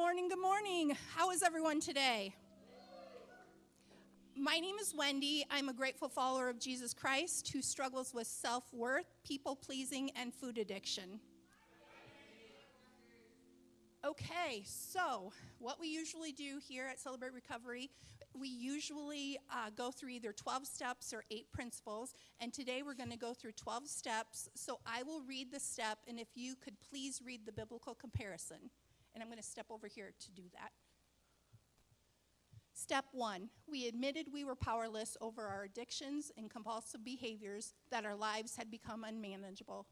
morning, good morning. How is everyone today? My name is Wendy. I'm a grateful follower of Jesus Christ who struggles with self-worth, people-pleasing, and food addiction. Okay, so what we usually do here at Celebrate Recovery, we usually go through either 12 steps or 8 principles, and today we're going to go through 12 steps. So I will read the step, and if you could please read the biblical comparison. And I'm going to step over here to do that. Step 1, we admitted we were powerless over our addictions and compulsive behaviors, that our lives had become unmanageable.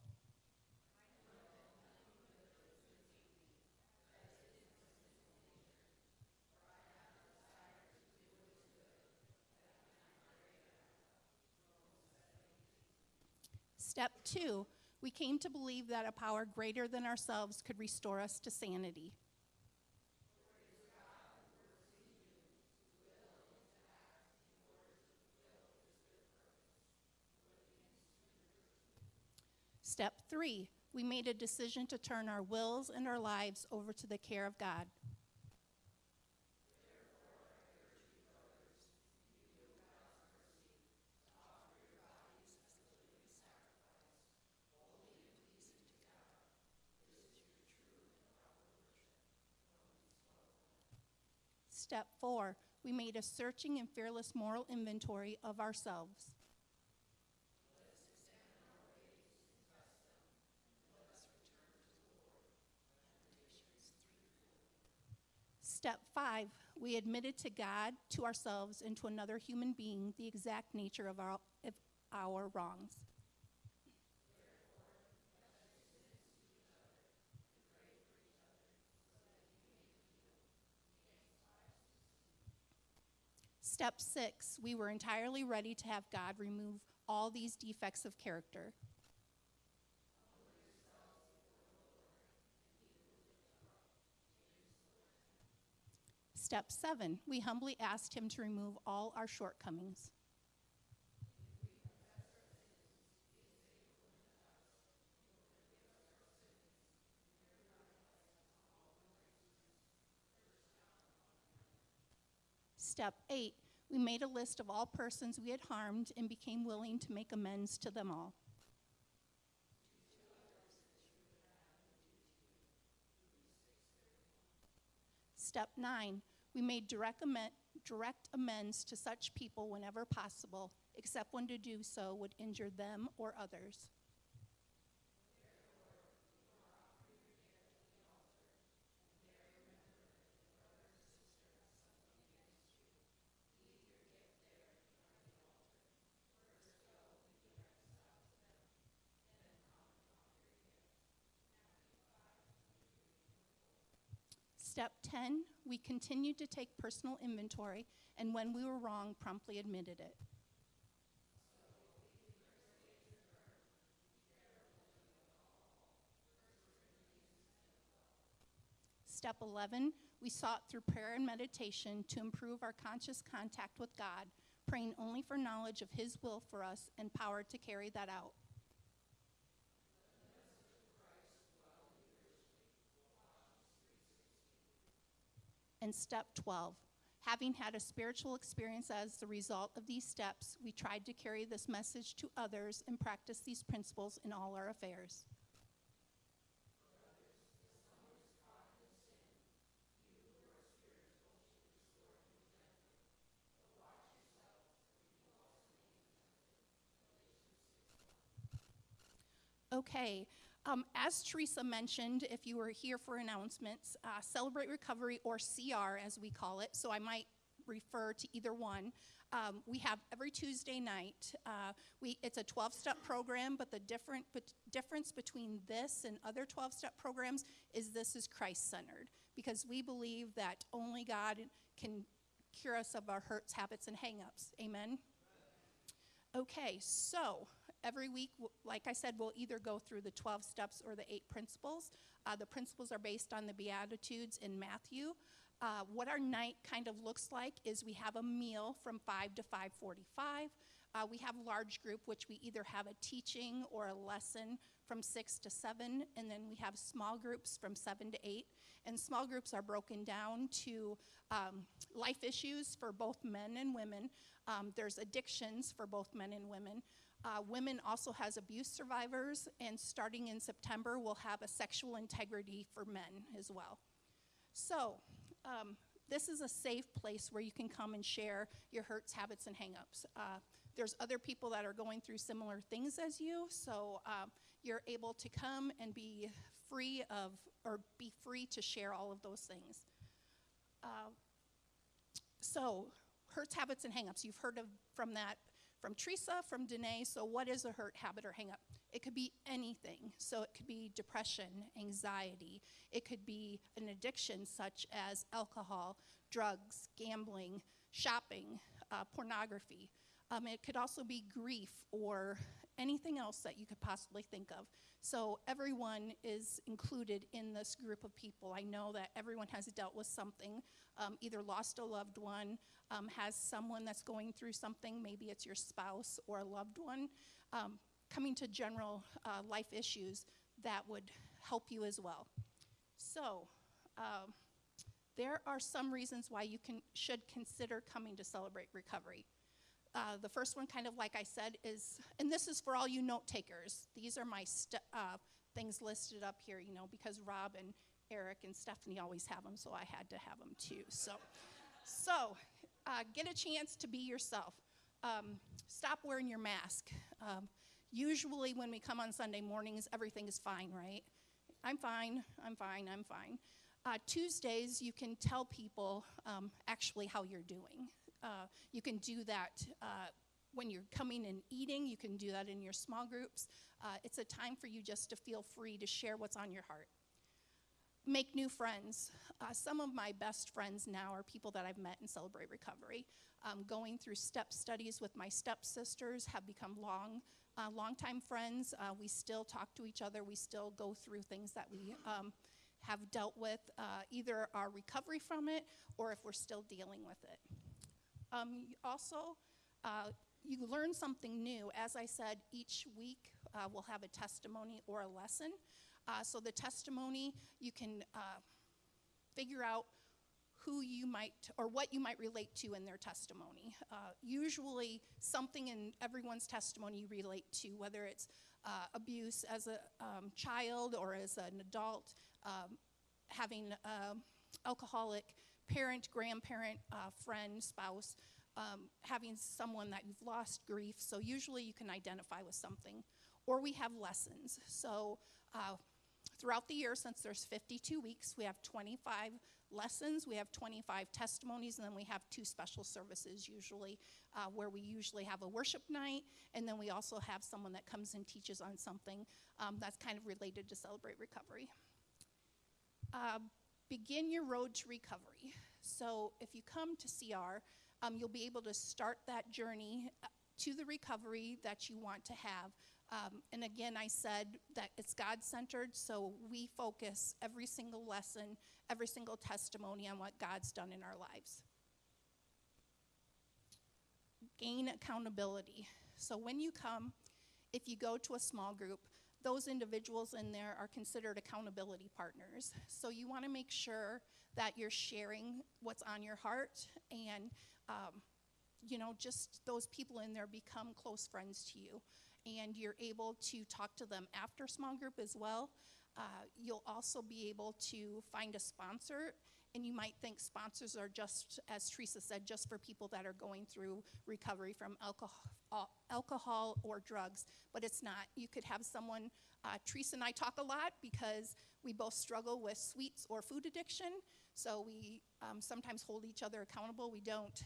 Step 2, we came to believe that a power greater than ourselves could restore us to sanity. Step 3, we made a decision to turn our wills and our lives over to the care of God. Step 4, we made a searching and fearless moral inventory of ourselves. Step 5, we admitted to God, to ourselves, and to another human being the exact nature of our wrongs. Step 6, we were entirely ready to have God remove all these defects of character. Step 7, we humbly asked him to remove all our shortcomings. Step 8, we made a list of all persons we had harmed and became willing to make amends to them all. Step 9, we made direct amends to such people whenever possible, except when to do so would injure them or others. Step 10, we continued to take personal inventory, and when we were wrong, promptly admitted it. Step 11, we sought through prayer and meditation to improve our conscious contact with God, praying only for knowledge of his will for us and power to carry that out. And step 12, having had a spiritual experience as the result of these steps, we tried to carry this message to others and practice these principles in all our affairs. Okay, as Teresa mentioned, if you were here for announcements, Celebrate Recovery, or CR as we call it, so I might refer to either one. We have every Tuesday night. It's a 12-step program, but the difference between this and other 12-step programs is this is Christ-centered, because we believe that only God can cure us of our hurts, habits, and hang-ups. Amen? Okay, so every week, like I said, we'll either go through the 12 steps or the 8 principles. The principles are based on the Beatitudes in Matthew. What our night kind of looks like is we have a meal from 5 to 5:45. We have a large group, which we either have a teaching or a lesson from 6 to 7, and then we have small groups from 7 to 8. And small groups are broken down to life issues for both men and women. There's addictions for both men and women. Women also has abuse survivors, and starting in September, we'll have a sexual integrity for men as well. So this is a safe place where you can come and share your hurts, habits, and hangups. There's other people that are going through similar things as you, so you're able to come and be free to share all of those things. So hurts, habits, and hangups. You've heard from Teresa, from Danae. So what is a hurt, habit, or hangup? It could be anything. So it could be depression, anxiety. It could be an addiction such as alcohol, drugs, gambling, shopping, pornography. It could also be grief or anything else that you could possibly think of. So everyone is included in this group of people. I know that everyone has dealt with something, either lost a loved one, has someone that's going through something, maybe it's your spouse or a loved one, coming to general life issues that would help you as well. So there are some reasons why you should consider coming to Celebrate Recovery. The first one, kind of like I said, is, and this is for all you note takers. These are my things listed up here, because Rob and Eric and Stephanie always have them, so I had to have them too. So get a chance to be yourself. Stop wearing your mask. Usually when we come on Sunday mornings, everything is fine, right? I'm fine. Tuesdays, you can tell people actually how you're doing. You can do that when you're coming and eating. You can do that in your small groups. It's a time for you just to feel free to share what's on your heart. Make new friends. Some of my best friends now are people that I've met in Celebrate Recovery. Going through step studies with my stepsisters have become longtime friends. We still talk to each other. We still go through things that we have dealt with, either our recovery from it or if we're still dealing with it. Also, you learn something new. As I said, each week we'll have a testimony or a lesson. So the testimony, you can figure out who you might, or what you might relate to in their testimony. Usually something in everyone's testimony you relate to, whether it's abuse as a child or as an adult, having alcoholic parent, grandparent, friend, spouse, having someone that you've lost, grief. So usually you can identify with something. Or we have lessons. So throughout the year, since there's 52 weeks, we have 25 lessons, we have 25 testimonies, and then we have 2 special services usually, where we usually have a worship night, and then we also have someone that comes and teaches on something that's kind of related to Celebrate Recovery. Begin your road to recovery. So if you come to CR, you'll be able to start that journey to the recovery that you want to have. And again, I said that it's God-centered, so we focus every single lesson, every single testimony on what God's done in our lives. Gain accountability. So when you come, if you go to a small group, those individuals in there are considered accountability partners. So you want to make sure that you're sharing what's on your heart, and just those people in there become close friends to you, and you're able to talk to them after small group as well. You'll also be able to find a sponsor, and you might think sponsors are just, as Teresa said, just for people that are going through recovery from alcohol or drugs, but it's not. You could have someone, Teresa and I talk a lot because we both struggle with sweets or food addiction, so we sometimes hold each other accountable. We don't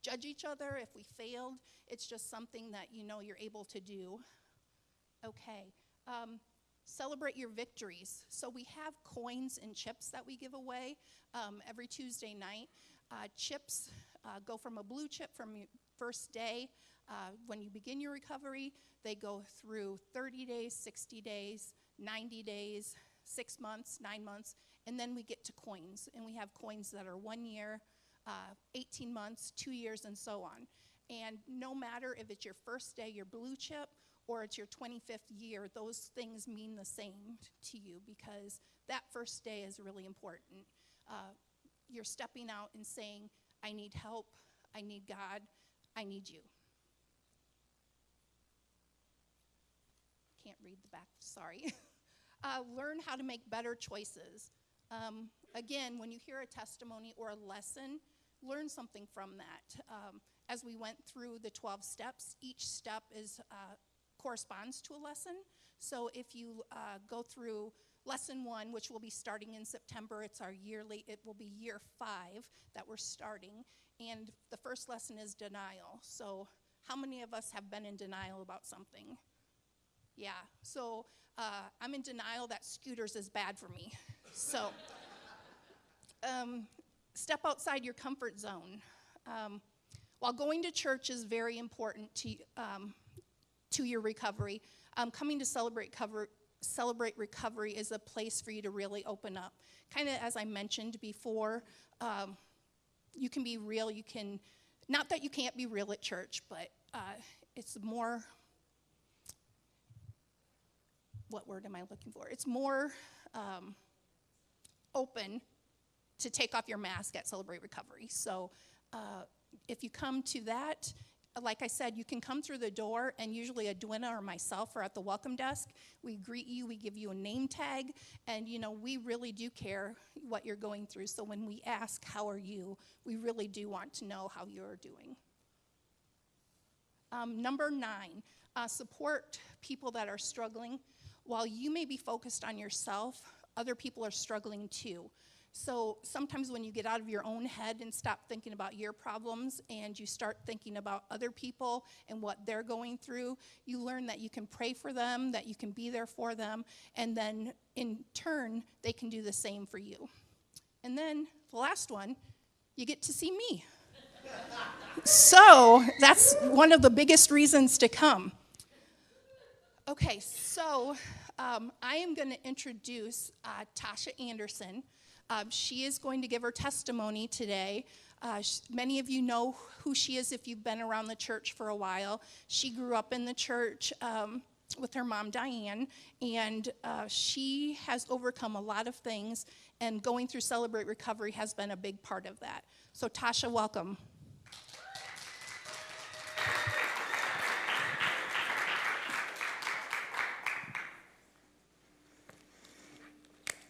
judge each other if we failed. It's just something that you're able to do. Okay. Celebrate your victories. So we have coins and chips that we give away every Tuesday night. Chips go from a blue chip from your first day. When you begin your recovery, they go through 30 days, 60 days, 90 days, 6 months, 9 months, and then we get to coins. And we have coins that are 1 year, 18 months, 2 years, and so on. And no matter if it's your first day, your blue chip, or it's your 25th year, those things mean the same to you because that first day is really important. You're stepping out and saying, I need help, I need God, I need you. Can't read the back, sorry. Learn how to make better choices. Again, when you hear a testimony or a lesson, learn something from that. As we went through the 12 steps, each step corresponds to a lesson. So if you go through lesson 1, which will be starting in September, it will be year 5 that we're starting. And the first lesson is denial. So how many of us have been in denial about something? Yeah, so I'm in denial that scooters is bad for me. So step outside your comfort zone. While going to church is very important to your recovery, coming to Celebrate Recovery is a place for you to really open up. Kind of as I mentioned before, you can be real. Not that you can't be real at church, but it's more, what word am I looking for? It's more open to take off your mask at Celebrate Recovery. So if you come to that, like I said, you can come through the door, and usually Edwina or myself are at the welcome desk. We greet you, we give you a name tag, and we really do care what you're going through. So when we ask, how are you, we really do want to know how you're doing. Number 9, support people that are struggling. While you may be focused on yourself, other people are struggling too. So sometimes when you get out of your own head and stop thinking about your problems and you start thinking about other people and what they're going through, you learn that you can pray for them, that you can be there for them, and then in turn, they can do the same for you. And then the last one, you get to see me. So that's one of the biggest reasons to come. Okay, so I am going to introduce Tasha Anderson. She is going to give her testimony today. Many of you know who she is if you've been around the church for a while. She grew up in the church with her mom, Diane, and she has overcome a lot of things, and going through Celebrate Recovery has been a big part of that. So Tasha, welcome.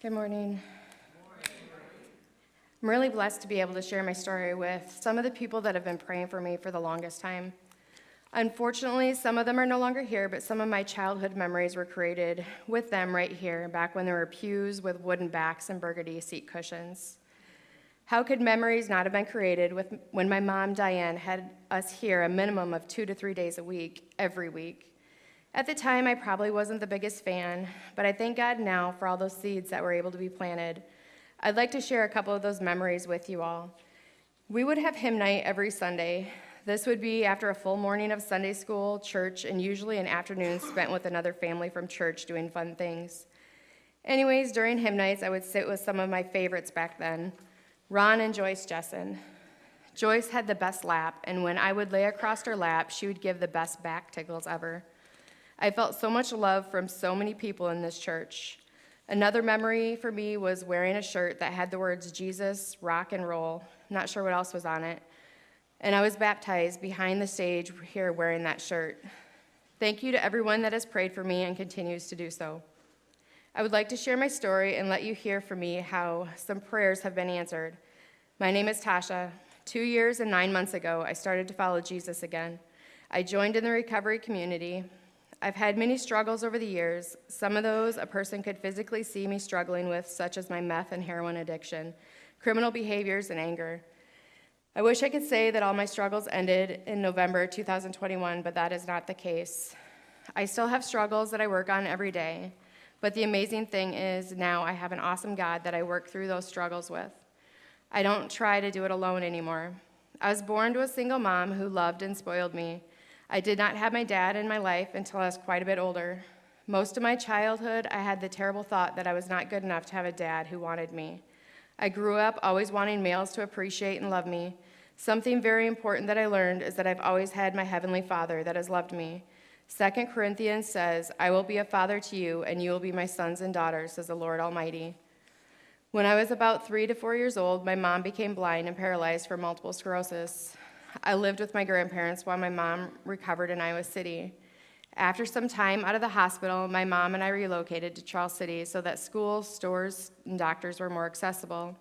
Good morning. I'm really blessed to be able to share my story with some of the people that have been praying for me for the longest time. Unfortunately, some of them are no longer here, but some of my childhood memories were created with them right here, back when there were pews with wooden backs and burgundy seat cushions. How could memories not have been created when my mom, Diane, had us here a minimum of 2 to 3 days a week, every week? At the time, I probably wasn't the biggest fan, but I thank God now for all those seeds that were able to be planted. I'd like to share a couple of those memories with you all. We would have hymn night every Sunday. This would be after a full morning of Sunday school, church, and usually an afternoon spent with another family from church doing fun things. Anyways, during hymn nights, I would sit with some of my favorites back then, Ron and Joyce Jessen. Joyce had the best lap, and when I would lay across her lap, she would give the best back tickles ever. I felt so much love from so many people in this church. Another memory for me was wearing a shirt that had the words Jesus, rock and roll. Not sure what else was on it. And I was baptized behind the stage here wearing that shirt. Thank you to everyone that has prayed for me and continues to do so. I would like to share my story and let you hear from me how some prayers have been answered. My name is Tasha. 2 years and 9 months ago, I started to follow Jesus again. I joined in the recovery community. I've had many struggles over the years. Some of those a person could physically see me struggling with, such as my meth and heroin addiction, criminal behaviors, and anger. I wish I could say that all my struggles ended in November 2021, but that is not the case. I still have struggles that I work on every day, but the amazing thing is now I have an awesome God that I work through those struggles with. I don't try to do it alone anymore. I was born to a single mom who loved and spoiled me. I did not have my dad in my life until I was quite a bit older. Most of my childhood, I had the terrible thought that I was not good enough to have a dad who wanted me. I grew up always wanting males to appreciate and love me. Something very important that I learned is that I've always had my Heavenly Father that has loved me. 2 Corinthians says, "I will be a father to you, and you will be my sons and daughters," says the Lord Almighty. When I was about 3 to 4 years old, my mom became blind and paralyzed from multiple sclerosis. I lived with my grandparents while my mom recovered in Iowa City. After some time out of the hospital, my mom and I relocated to Charles City so that schools, stores, and doctors were more accessible.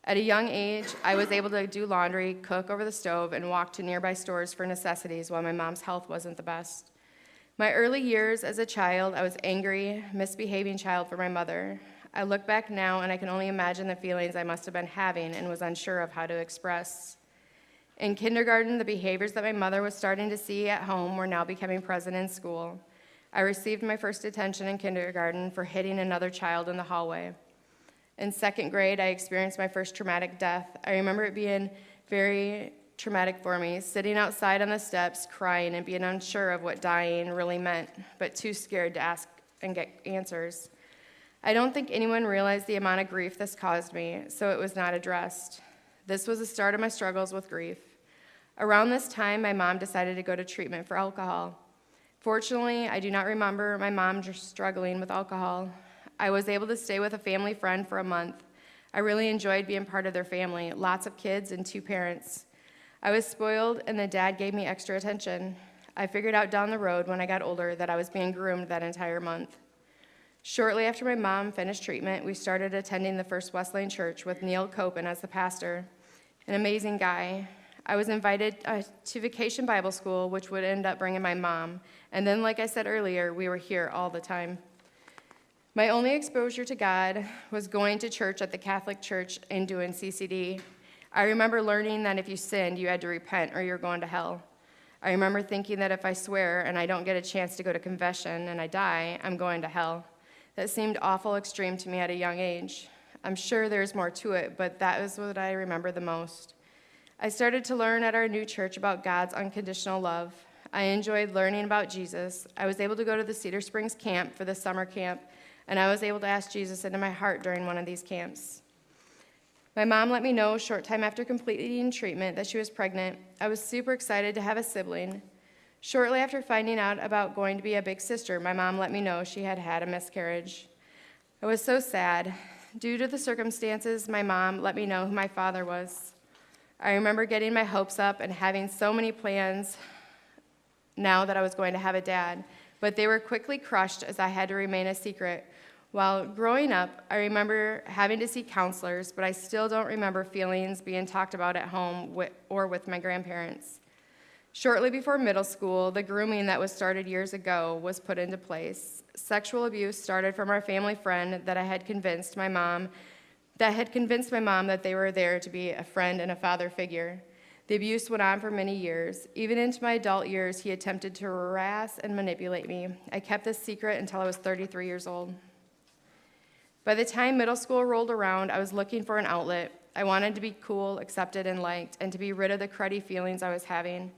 At a young age, I was able to do laundry, cook over the stove, and walk to nearby stores for necessities while my mom's health wasn't the best. My early years as a child, I was angry, misbehaving child for my mother. I look back now and I can only imagine the feelings I must have been having and was unsure of how to express. In kindergarten, the behaviors that my mother was starting to see at home were now becoming present in school. I received my first detention in kindergarten for hitting another child in the hallway. In second grade, I experienced my first traumatic death. I remember it being very traumatic for me, sitting outside on the steps, crying and being unsure of what dying really meant, but too scared to ask and get answers. I don't think anyone realized the amount of grief this caused me, so it was not addressed. This was the start of my struggles with grief. Around this time, my mom decided to go to treatment for alcohol. Fortunately, I do not remember my mom struggling with alcohol. I was able to stay with a family friend for a month. I really enjoyed being part of their family, lots of kids and 2 parents. I was spoiled, and the dad gave me extra attention. I figured out down the road when I got older that I was being groomed that entire month. Shortly after my mom finished treatment, we started attending the First Wesleyan Church with Neil Copen as the pastor, an amazing guy. I was invited to Vacation Bible School, which would end up bringing my mom. And then, like I said earlier, we were here all the time. My only exposure to God was going to church at the Catholic Church and doing CCD. I remember learning that if you sinned, you had to repent or you're going to hell. I remember thinking that if I swear and I don't get a chance to go to confession and I die, I'm going to hell. That seemed awful extreme to me at a young age. I'm sure there's more to it, but that was what I remember the most. I started to learn at our new church about God's unconditional love. I enjoyed learning about Jesus. I was able to go to the Cedar Springs camp for the summer camp, and I was able to ask Jesus into my heart during one of these camps. My mom let me know a short time after completing treatment that she was pregnant. I was super excited to have a sibling. Shortly after finding out about going to be a big sister, my mom let me know she had had a miscarriage. I was so sad. Due to the circumstances, my mom let me know who my father was. I remember getting my hopes up and having so many plans now that I was going to have a dad, but they were quickly crushed as I had to remain a secret. While growing up, I remember having to see counselors, but I still don't remember feelings being talked about at home or with my grandparents. Shortly before middle school, the grooming that was started years ago was put into place. Sexual abuse started from our family friend that had convinced my mom that they were there to be a friend and a father figure. The abuse went on for many years. Even into my adult years, he attempted to harass and manipulate me. I kept this secret until I was 33 years old. By the time middle school rolled around, I was looking for an outlet. I wanted to be cool, accepted, and liked, and to be rid of the cruddy feelings I was having.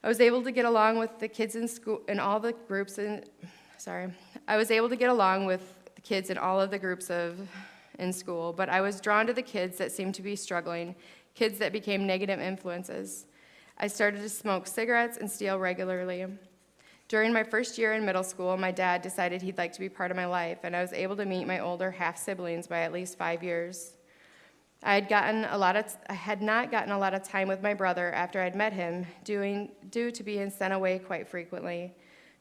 I was able to get along with the kids in school and all the groups I was able to get along with the kids in all of the groups in school, but I was drawn to the kids that seemed to be struggling, kids that became negative influences. I started to smoke cigarettes and steal regularly. During my first year in middle school, my dad decided he'd like to be part of my life, and I was able to meet my older half-siblings by at least 5 years. I had not gotten a lot of time with my brother after I'd met him, due to being sent away quite frequently.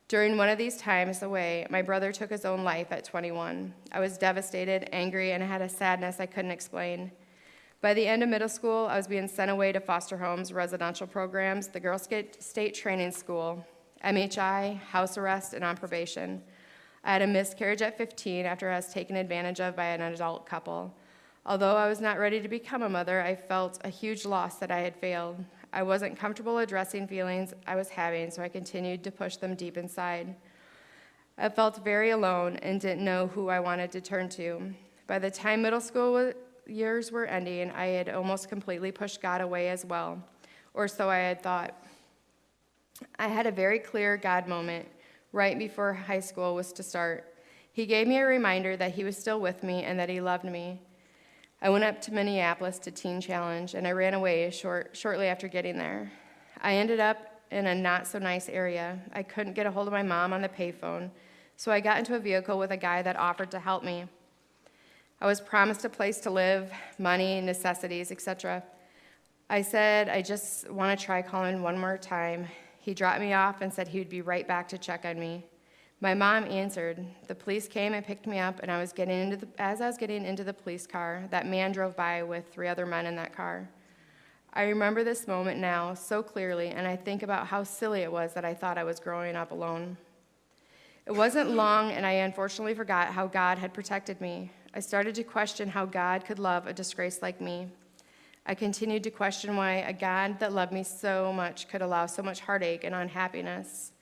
During one of these times away, my brother took his own life at 21. I was devastated, angry, and had a sadness I couldn't explain. By the end of middle school, I was being sent away to foster homes, residential programs, the Girl State Training School, MHI, house arrest, and on probation. I had a miscarriage at 15 after I was taken advantage of by an adult couple. Although I was not ready to become a mother, I felt a huge loss that I had failed. I wasn't comfortable addressing feelings I was having, so I continued to push them deep inside. I felt very alone and didn't know who I wanted to turn to. By the time middle school years were ending, I had almost completely pushed God away as well, or so I had thought. I had a very clear God moment right before high school was to start. He gave me a reminder that he was still with me and that he loved me. I went up to Minneapolis to Teen Challenge, and I ran away shortly after getting there. I ended up in a not-so-nice area. I couldn't get a hold of my mom on the payphone, so I got into a vehicle with a guy that offered to help me. I was promised a place to live, money, necessities, etc. I said, I just want to try calling one more time. He dropped me off and said he would be right back to check on me. My mom answered. The police came and picked me up, and as I was getting into the police car, that man drove by with 3 other men in that car. I remember this moment now so clearly, and I think about how silly it was that I thought I was growing up alone. It wasn't long, and I unfortunately forgot how God had protected me. I started to question how God could love a disgrace like me. I continued to question why a God that loved me so much could allow so much heartache and unhappiness.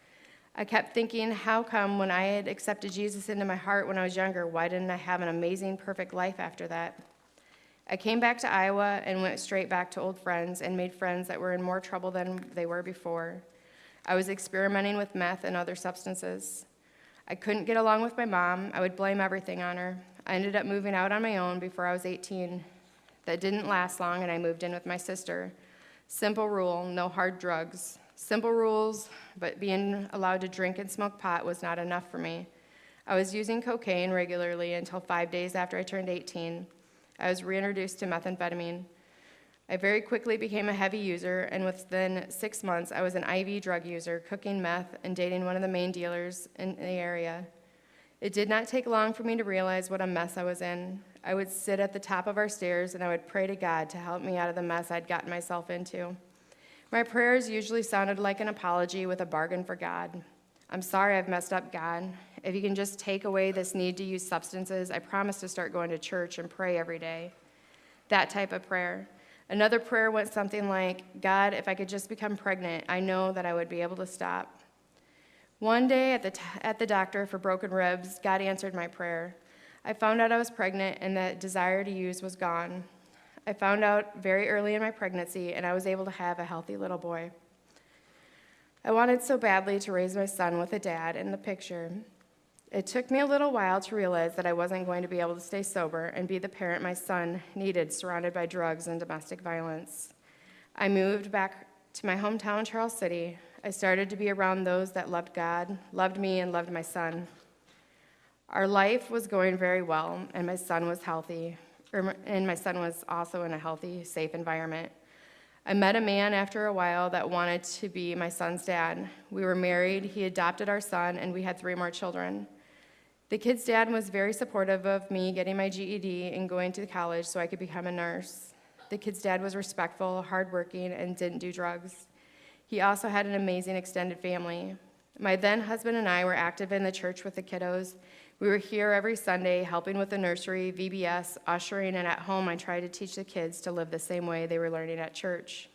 I kept thinking, how come when I had accepted Jesus into my heart when I was younger, why didn't I have an amazing, perfect life after that? I came back to Iowa and went straight back to old friends and made friends that were in more trouble than they were before. I was experimenting with meth and other substances. I couldn't get along with my mom. I would blame everything on her. I ended up moving out on my own before I was 18. That didn't last long, and I moved in with my sister. Simple rule, no hard drugs. Simple rules, but being allowed to drink and smoke pot was not enough for me. I was using cocaine regularly until 5 days after I turned 18. I was reintroduced to methamphetamine. I very quickly became a heavy user, and within 6 months, I was an IV drug user, cooking meth and dating one of the main dealers in the area. It did not take long for me to realize what a mess I was in. I would sit at the top of our stairs, and I would pray to God to help me out of the mess I'd gotten myself into. My prayers usually sounded like an apology with a bargain for God. I'm sorry I've messed up, God. If you can just take away this need to use substances, I promise to start going to church and pray every day. That type of prayer. Another prayer went something like, God, if I could just become pregnant, I know that I would be able to stop. One day at the doctor for broken ribs, God answered my prayer. I found out I was pregnant and that desire to use was gone. I found out very early in my pregnancy, and I was able to have a healthy little boy. I wanted so badly to raise my son with a dad in the picture. It took me a little while to realize that I wasn't going to be able to stay sober and be the parent my son needed, surrounded by drugs and domestic violence. I moved back to my hometown, Charles City. I started to be around those that loved God, loved me, and loved my son. Our life was going very well, and my son was healthy, and my son was also in a healthy, safe environment. I met a man after a while that wanted to be my son's dad. We were married, he adopted our son, and we had 3 more children. The kid's dad was very supportive of me getting my GED and going to college so I could become a nurse. The kid's dad was respectful, hardworking, and didn't do drugs. He also had an amazing extended family. My then husband and I were active in the church with the kiddos. We were here every Sunday helping with the nursery, VBS, ushering, and at home I tried to teach the kids to live the same way they were learning at church.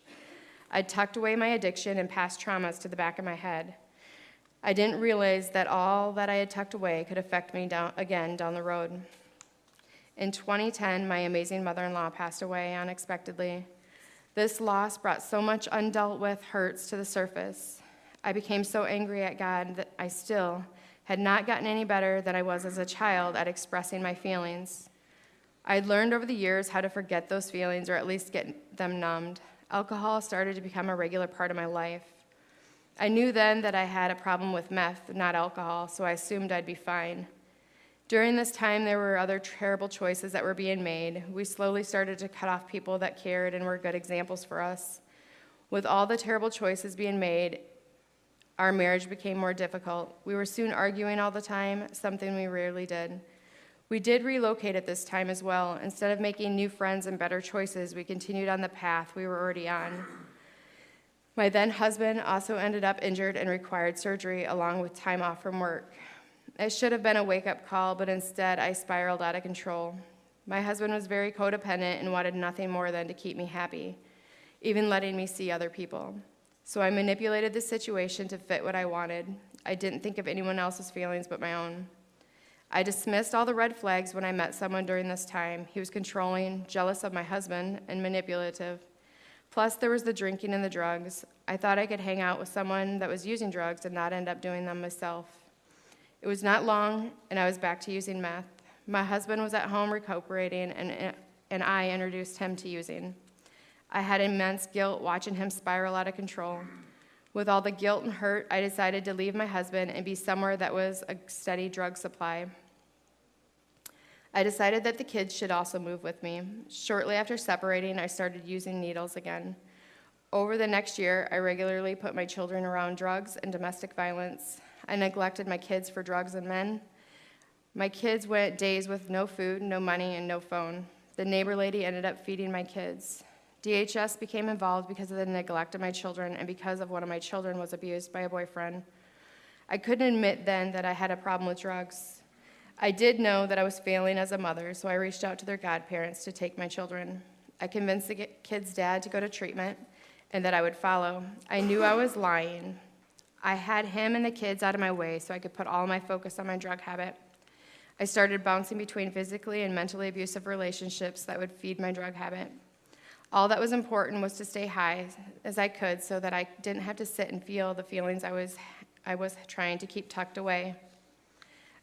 I tucked away my addiction and past traumas to the back of my head. I didn't realize that all that I had tucked away could affect me down the road. In 2010, my amazing mother-in-law passed away unexpectedly. This loss brought so much undealt with hurts to the surface. I became so angry at God that I still had not gotten any better than I was as a child at expressing my feelings. I had learned over the years how to forget those feelings or at least get them numbed. Alcohol started to become a regular part of my life. I knew then that I had a problem with meth, not alcohol, so I assumed I'd be fine. During this time, there were other terrible choices that were being made. We slowly started to cut off people that cared and were good examples for us. With all the terrible choices being made, our marriage became more difficult. We were soon arguing all the time, something we rarely did. We did relocate at this time as well. Instead of making new friends and better choices, we continued on the path we were already on. My then husband also ended up injured and required surgery along with time off from work. It should have been a wake-up call, but instead I spiraled out of control. My husband was very codependent and wanted nothing more than to keep me happy, even letting me see other people. So I manipulated the situation to fit what I wanted. I didn't think of anyone else's feelings but my own. I dismissed all the red flags when I met someone during this time. He was controlling, jealous of my husband, and manipulative. Plus, there was the drinking and the drugs. I thought I could hang out with someone that was using drugs and not end up doing them myself. It was not long, and I was back to using meth. My husband was at home recuperating, and I introduced him to using. I had immense guilt watching him spiral out of control. With all the guilt and hurt, I decided to leave my husband and be somewhere that was a steady drug supply. I decided that the kids should also move with me. Shortly after separating, I started using needles again. Over the next year, I regularly put my children around drugs and domestic violence. I neglected my kids for drugs and men. My kids went days with no food, no money, and no phone. The neighbor lady ended up feeding my kids. DHS became involved because of the neglect of my children and because of one of my children was abused by a boyfriend. I couldn't admit then that I had a problem with drugs. I did know that I was failing as a mother, so I reached out to their godparents to take my children. I convinced the kids' dad to go to treatment and that I would follow. I knew I was lying. I had him and the kids out of my way so I could put all my focus on my drug habit. I started bouncing between physically and mentally abusive relationships that would feed my drug habit. All that was important was to stay high as I could so that I didn't have to sit and feel the feelings I was trying to keep tucked away.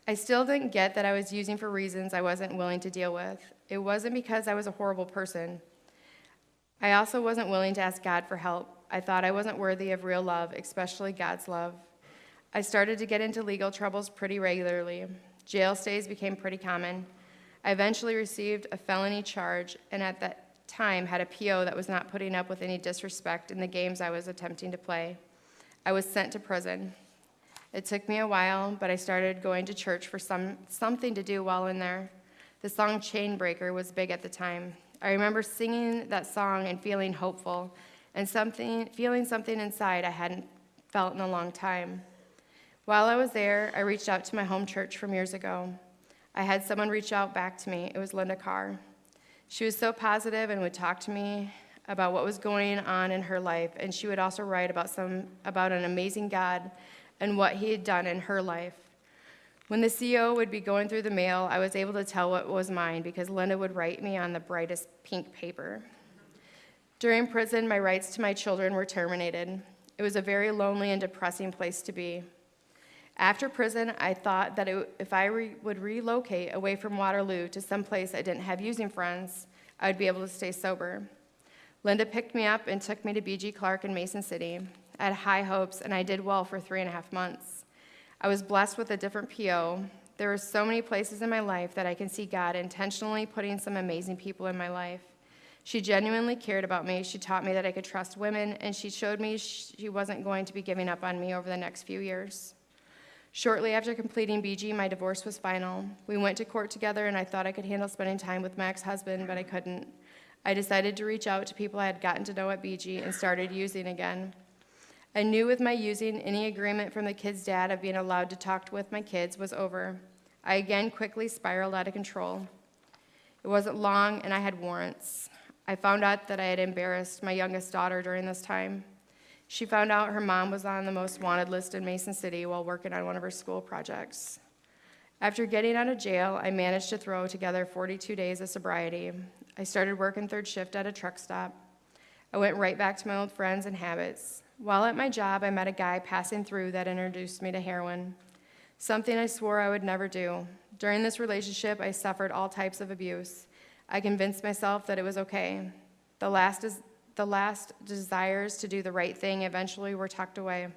I still didn't get that I was using for reasons I wasn't willing to deal with. It wasn't because I was a horrible person. I also wasn't willing to ask God for help. I thought I wasn't worthy of real love, especially God's love. I started to get into legal troubles pretty regularly. Jail stays became pretty common. I eventually received a felony charge, and at that time had a PO that was not putting up with any disrespect in the games I was attempting to play. I was sent to prison. It took me a while, but I started going to church for something to do while in there. The song Chain Breaker was big at the time. I remember singing that song and feeling hopeful and feeling something inside I hadn't felt in a long time. While I was there, I reached out to my home church from years ago. I had someone reach out back to me. It was Linda Carr. She was so positive and would talk to me about what was going on in her life, and she would also write about an amazing God and what he had done in her life. When the CO would be going through the mail, I was able to tell what was mine because Linda would write me on the brightest pink paper. During prison, my rights to my children were terminated. It was a very lonely and depressing place to be. After prison, I thought that if I would relocate away from Waterloo to some place I didn't have using friends, I would be able to stay sober. Linda picked me up and took me to B.G. Clark in Mason City. I had high hopes, and I did well for 3.5 months. I was blessed with a different PO. There were so many places in my life that I can see God intentionally putting some amazing people in my life. She genuinely cared about me. She taught me that I could trust women, and she showed me she wasn't going to be giving up on me over the next few years. Shortly after completing BG, my divorce was final. We went to court together, and I thought I could handle spending time with my ex-husband, but I couldn't. I decided to reach out to people I had gotten to know at BG and started using again. I knew with my using, any agreement from the kid's dad of being allowed to talk with my kids was over. I again quickly spiraled out of control. It wasn't long, and I had warrants. I found out that I had embarrassed my youngest daughter during this time. She found out her mom was on the most wanted list in Mason City while working on one of her school projects. After getting out of jail, I managed to throw together 42 days of sobriety. I started working third shift at a truck stop. I went right back to my old friends and habits. While at my job, I met a guy passing through that introduced me to heroin, something I swore I would never do. During this relationship, I suffered all types of abuse. I convinced myself that it was okay. The last desires to do the right thing eventually were tucked away.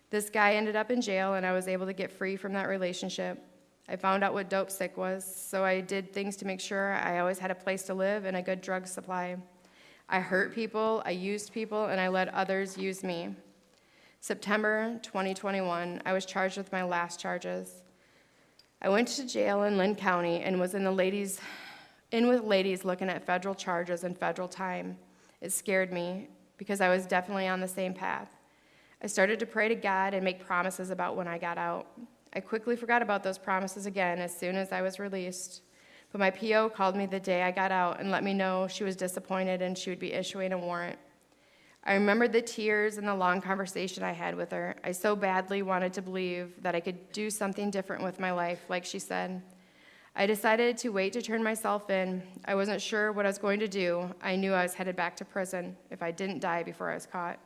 This guy ended up in jail, and I was able to get free from that relationship. I found out what dope sick was, so I did things to make sure I always had a place to live and a good drug supply. I hurt people, I used people, and I let others use me. September 2021, I was charged with my last charges. I went to jail in Lynn County and was in with ladies looking at federal charges and federal time. It scared me because I was definitely on the same path. I started to pray to God and make promises about when I got out. I quickly forgot about those promises again as soon as I was released. But my PO called me the day I got out and let me know she was disappointed and she would be issuing a warrant. I remembered the tears and the long conversation I had with her. I so badly wanted to believe that I could do something different with my life, like she said. I decided to wait to turn myself in. I wasn't sure what I was going to do. I knew I was headed back to prison if I didn't die before I was caught.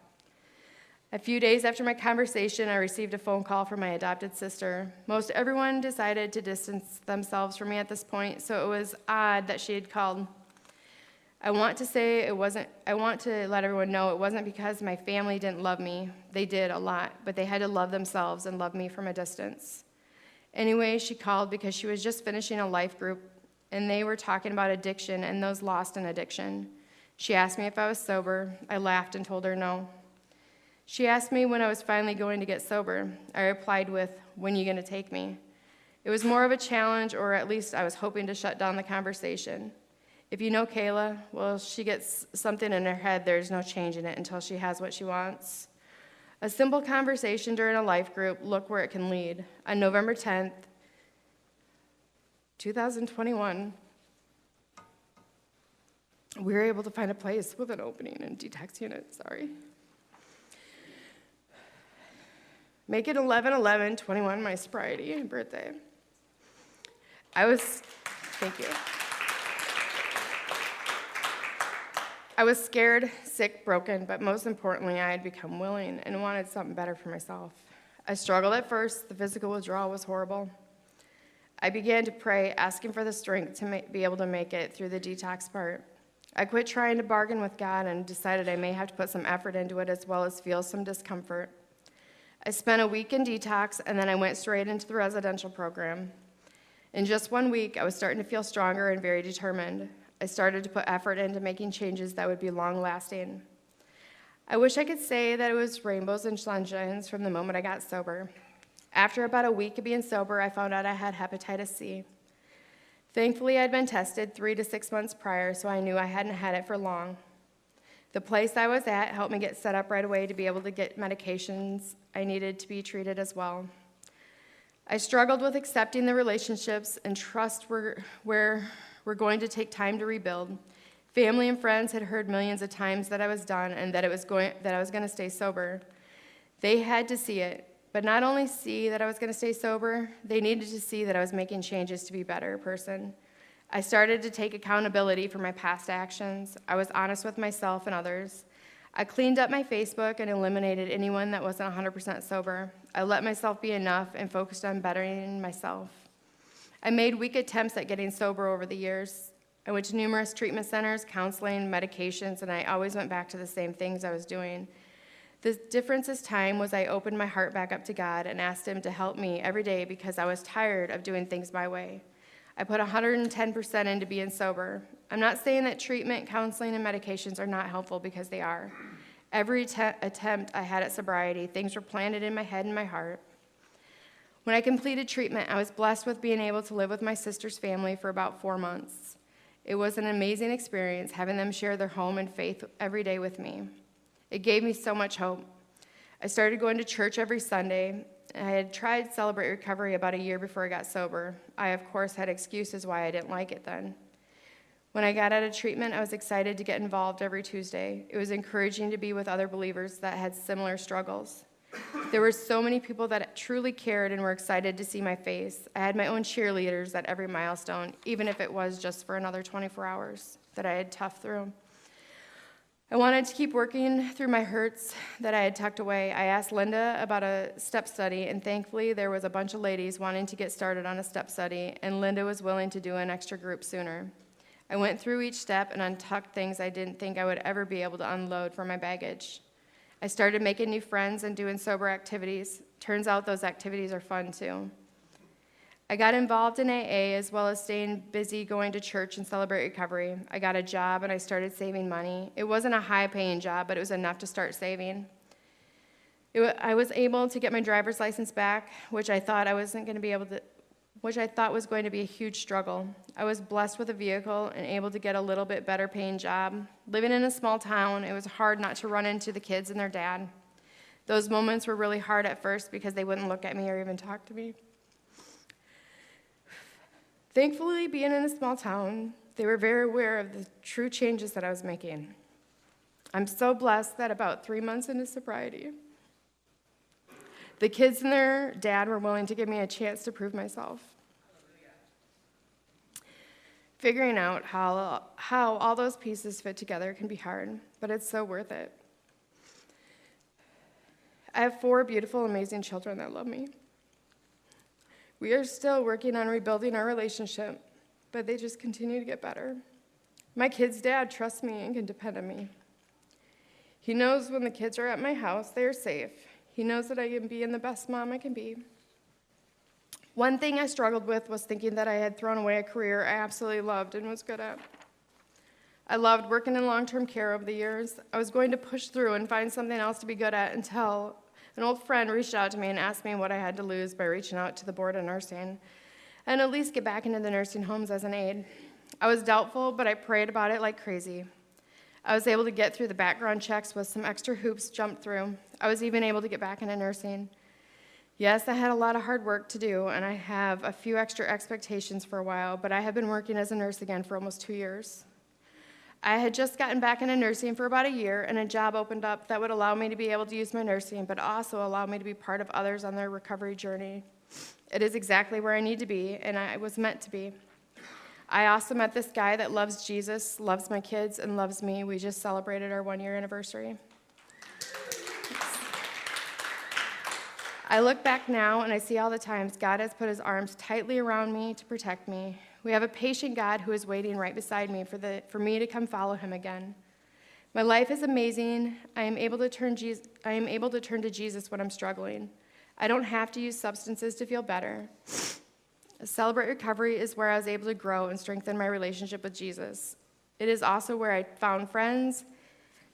A few days after my conversation, I received a phone call from my adopted sister. Most everyone decided to distance themselves from me at this point, so it was odd that she had called. I want to let everyone know it wasn't because my family didn't love me. They did a lot, but they had to love themselves and love me from a distance. Anyway, she called because she was just finishing a life group, and they were talking about addiction and those lost in addiction. She asked me if I was sober. I laughed and told her no. She asked me when I was finally going to get sober. I replied with, "When are you going to take me?" It was more of a challenge, or at least I was hoping to shut down the conversation. If you know Kayla, well, she gets something in her head, there's no changing it until she has what she wants. A simple conversation during a life group, look where it can lead. On November 10th, 2021, we were able to find a place with an opening in detox unit, Make it 11/11/21, my sobriety birthday. Thank you. I was scared, sick, broken, but most importantly, I had become willing and wanted something better for myself. I struggled at first. The physical withdrawal was horrible. I began to pray, asking for the strength to be able to make it through the detox part. I quit trying to bargain with God and decided I may have to put some effort into it as well as feel some discomfort. I spent a week in detox, and then I went straight into the residential program. In just 1 week, I was starting to feel stronger and very determined. I started to put effort into making changes that would be long-lasting. I wish I could say that it was rainbows and sunshines from the moment I got sober. After about a week of being sober, I found out I had hepatitis C. Thankfully, I'd been tested 3 to 6 months prior, so I knew I hadn't had it for long. The place I was at helped me get set up right away to be able to get medications I needed to be treated as well. I struggled with accepting the relationships and trust were going to take time to rebuild. Family and friends had heard millions of times that I was done and that I was going to stay sober. They had to see it, but not only see that I was going to stay sober, they needed to see that I was making changes to be a better person. I started to take accountability for my past actions. I was honest with myself and others. I cleaned up my Facebook and eliminated anyone that wasn't 100% sober. I let myself be enough and focused on bettering myself. I made weak attempts at getting sober over the years. I went to numerous treatment centers, counseling, medications, and I always went back to the same things I was doing. The difference this time was I opened my heart back up to God and asked Him to help me every day because I was tired of doing things my way. I put 110% into being sober. I'm not saying that treatment, counseling, and medications are not helpful because they are. Every attempt I had at sobriety, things were planted in my head and my heart. When I completed treatment, I was blessed with being able to live with my sister's family for about 4 months. It was an amazing experience having them share their home and faith every day with me. It gave me so much hope. I started going to church every Sunday. I had tried Celebrate Recovery about a year before I got sober. I, of course, had excuses why I didn't like it then. When I got out of treatment, I was excited to get involved every Tuesday. It was encouraging to be with other believers that had similar struggles. There were so many people that truly cared and were excited to see my face. I had my own cheerleaders at every milestone, even if it was just for another 24 hours that I had toughed through. I wanted to keep working through my hurts that I had tucked away. I asked Linda about a step study, and thankfully there was a bunch of ladies wanting to get started on a step study, and Linda was willing to do an extra group sooner. I went through each step and untucked things I didn't think I would ever be able to unload from my baggage. I started making new friends and doing sober activities. Turns out those activities are fun too. I got involved in AA as well as staying busy going to church and Celebrate Recovery. I got a job and I started saving money. It wasn't a high-paying job, but it was enough to start saving. I was able to get my driver's license back, which I thought was going to be a huge struggle. I was blessed with a vehicle and able to get a little bit better paying job. Living in a small town, it was hard not to run into the kids and their dad. Those moments were really hard at first because they wouldn't look at me or even talk to me. Thankfully, being in a small town, they were very aware of the true changes that I was making. I'm so blessed that about 3 months into sobriety, the kids and their dad were willing to give me a chance to prove myself. Figuring out how all those pieces fit together can be hard, but it's so worth it. I have 4 beautiful, amazing children that love me. We are still working on rebuilding our relationship, but they just continue to get better. My kids' dad trusts me and can depend on me. He knows when the kids are at my house, they are safe. He knows that I can be the best mom I can be. One thing I struggled with was thinking that I had thrown away a career I absolutely loved and was good at. I loved working in long-term care over the years. I was going to push through and find something else to be good at until an old friend reached out to me and asked me what I had to lose by reaching out to the board of nursing and at least get back into the nursing homes as an aide. I was doubtful, but I prayed about it like crazy. I was able to get through the background checks with some extra hoops jumped through. I was even able to get back into nursing. Yes, I had a lot of hard work to do, and I have a few extra expectations for a while, but I have been working as a nurse again for almost 2 years. I had just gotten back into nursing for about a year, and a job opened up that would allow me to be able to use my nursing, but also allow me to be part of others on their recovery journey. It is exactly where I need to be, and I was meant to be. I also met this guy that loves Jesus, loves my kids, and loves me. We just celebrated our 1-year anniversary. I look back now and I see all the times God has put his arms tightly around me to protect me. We have a patient God who is waiting right beside me for me to come follow him again. My life is amazing. I am able to turn to Jesus when I'm struggling. I don't have to use substances to feel better. Celebrate Recovery is where I was able to grow and strengthen my relationship with Jesus. It is also where I found friends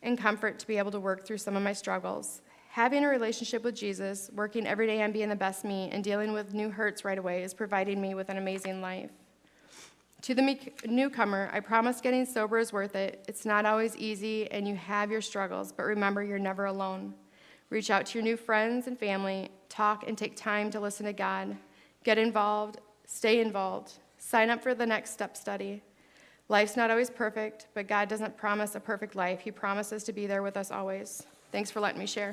and comfort to be able to work through some of my struggles. Having a relationship with Jesus, working every day on being the best me, and dealing with new hurts right away is providing me with an amazing life. To the newcomer, I promise getting sober is worth it. It's not always easy, and you have your struggles, but remember, you're never alone. Reach out to your new friends and family, talk and take time to listen to God. Get involved, stay involved, sign up for the Next Step study. Life's not always perfect, but God doesn't promise a perfect life. He promises to be there with us always. Thanks for letting me share.